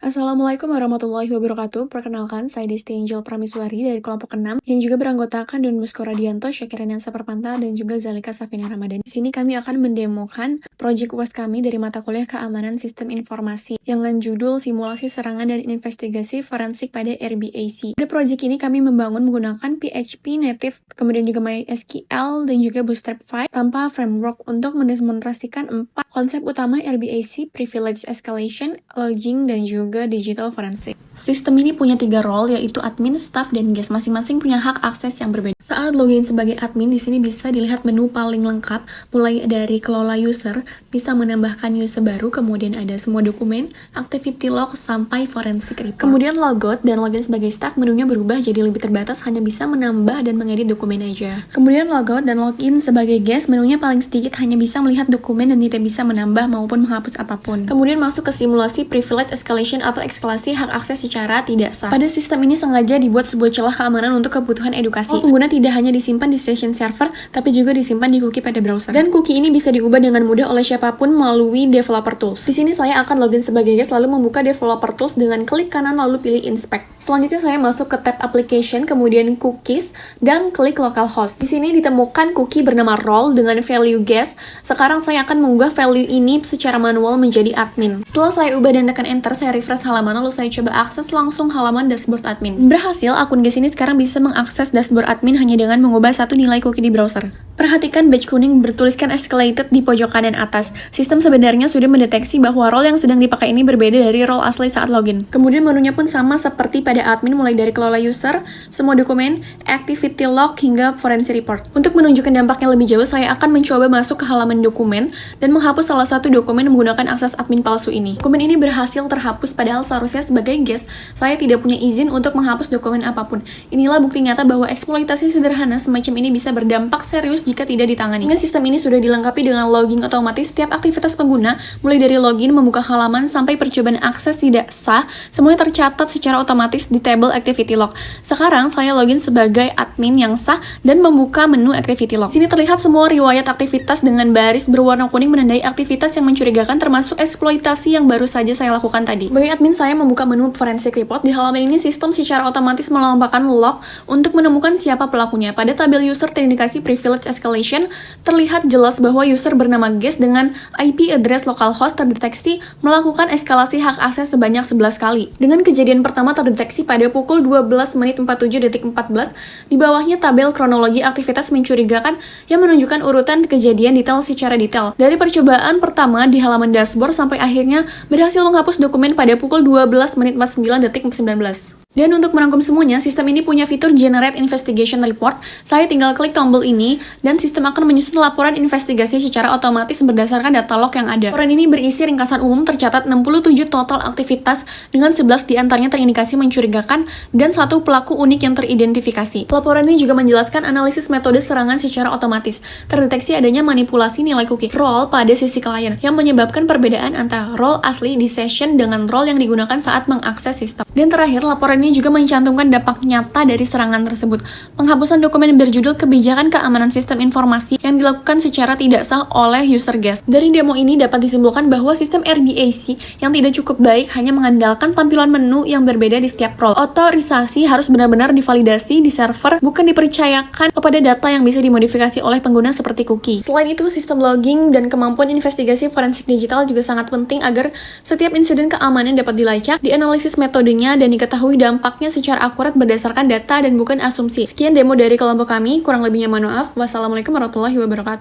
Assalamualaikum warahmatullahi wabarakatuh. Perkenalkan, saya Desti Angel Prameswari dari kelompok 6 yang juga beranggotakan Don Bosco Radianto, Syakiran Yansa Perpanta, dan juga Zalika Safina Ramadan. Di sini kami akan mendemokan proyek UAS kami dari mata kuliah Keamanan Sistem Informasi yang dengan judul Simulasi Serangan dan Investigasi Forensik pada RBAC. Pada proyek ini kami membangun menggunakan PHP native, kemudian juga MySQL dan juga Bootstrap 5 tanpa framework untuk mendemonstrasikan 4 konsep utama RBAC, Privilege Escalation, Logging, dan juga digital forensik. Sistem ini punya 3 role, yaitu admin, staff, dan guest. Masing-masing punya hak akses yang berbeda. Saat login sebagai admin, di sini bisa dilihat menu paling lengkap, mulai dari kelola user, bisa menambahkan user baru, kemudian ada semua dokumen, activity log, sampai forensic report. Kemudian logout dan login sebagai staff, menunya berubah jadi lebih terbatas, hanya bisa menambah dan mengedit dokumen aja. Kemudian logout dan login sebagai guest, menunya paling sedikit, hanya bisa melihat dokumen dan tidak bisa menambah maupun menghapus apapun. Kemudian masuk ke simulasi privilege escalation atau eskalasi hak akses secara tidak sah. Pada sistem ini sengaja dibuat sebuah celah keamanan untuk kebutuhan edukasi. Pengguna tidak hanya disimpan di session server, tapi juga disimpan di cookie pada browser. Dan cookie ini bisa diubah dengan mudah oleh siapapun melalui developer tools. Di sini saya akan login sebagai guest, lalu membuka developer tools dengan klik kanan lalu pilih inspect. Selanjutnya saya masuk ke tab application, kemudian cookies, dan klik localhost. Di sini ditemukan cookie bernama role dengan value guest. Sekarang saya akan mengunggah value ini secara manual menjadi admin. Setelah saya ubah dan tekan enter, saya refresh halaman lalu saya coba akses langsung halaman dashboard admin. Berhasil, akun guest ini sekarang bisa mengakses dashboard admin hanya dengan mengubah satu nilai cookie di browser. Perhatikan badge kuning bertuliskan escalated di pojok kanan atas. Sistem sebenarnya sudah mendeteksi bahwa role yang sedang dipakai ini berbeda dari role asli saat login. Kemudian menunya pun sama seperti pada admin, mulai dari kelola user, semua dokumen, activity log, hingga forensic report. Untuk menunjukkan dampaknya lebih jauh, saya akan mencoba masuk ke halaman dokumen dan menghapus salah satu dokumen menggunakan akses admin palsu ini. Dokumen ini berhasil terhapus, padahal seharusnya sebagai guest, saya tidak punya izin untuk menghapus dokumen apapun. Inilah bukti nyata bahwa eksploitasi sederhana semacam ini bisa berdampak serius jika tidak ditangani. Dengan sistem ini sudah dilengkapi dengan logging otomatis setiap aktivitas pengguna, mulai dari login, membuka halaman, sampai percobaan akses tidak sah, semuanya tercatat secara otomatis di table activity log. Sekarang saya login sebagai admin yang sah dan membuka menu activity log. Sini terlihat semua riwayat aktivitas dengan baris berwarna kuning menandai aktivitas yang mencurigakan, termasuk eksploitasi yang baru saja saya lakukan tadi. Sebagai admin, saya membuka menu forensic report. Di halaman ini sistem secara otomatis melambangkan log untuk menemukan siapa pelakunya. Pada tabel user terindikasi privilege escalation, terlihat jelas bahwa user bernama guest dengan IP address localhost terdeteksi melakukan eskalasi hak akses sebanyak 11 kali. Dengan kejadian pertama terdeteksi pada pukul 12:47.14, di bawahnya tabel kronologi aktivitas mencurigakan yang menunjukkan urutan kejadian detail secara detail. Dari percobaan pertama di halaman dashboard sampai akhirnya berhasil menghapus dokumen pada pukul 12:49.19. Dan untuk merangkum semuanya, sistem ini punya fitur Generate Investigation Report. Saya tinggal klik tombol ini, dan sistem akan menyusun laporan investigasi secara otomatis berdasarkan data log yang ada. Laporan ini berisi ringkasan umum, tercatat 67 total aktivitas, dengan 11 diantaranya terindikasi mencurigakan, dan 1 pelaku unik yang teridentifikasi. Laporan ini juga menjelaskan analisis metode serangan secara otomatis. Terdeteksi adanya manipulasi nilai cookie role pada sisi klien, yang menyebabkan perbedaan antara role asli di session dengan role yang digunakan saat mengakses sistem. Dan terakhir, laporan ini juga mencantumkan dampak nyata dari serangan tersebut. Penghapusan dokumen berjudul Kebijakan Keamanan Sistem Informasi yang dilakukan secara tidak sah oleh user guest. Dari demo ini dapat disimpulkan bahwa sistem RBAC yang tidak cukup baik hanya mengandalkan tampilan menu yang berbeda di setiap role. Otorisasi harus benar-benar divalidasi di server, bukan dipercayakan kepada data yang bisa dimodifikasi oleh pengguna seperti cookie. Selain itu, sistem logging dan kemampuan investigasi forensik digital juga sangat penting agar setiap insiden keamanan dapat dilacak, dianalisis metodenya, dan diketahui dampaknya secara akurat berdasarkan data dan bukan asumsi. Sekian demo dari kelompok kami, kurang lebihnya mohon maaf. Wassalamualaikum warahmatullahi wabarakatuh.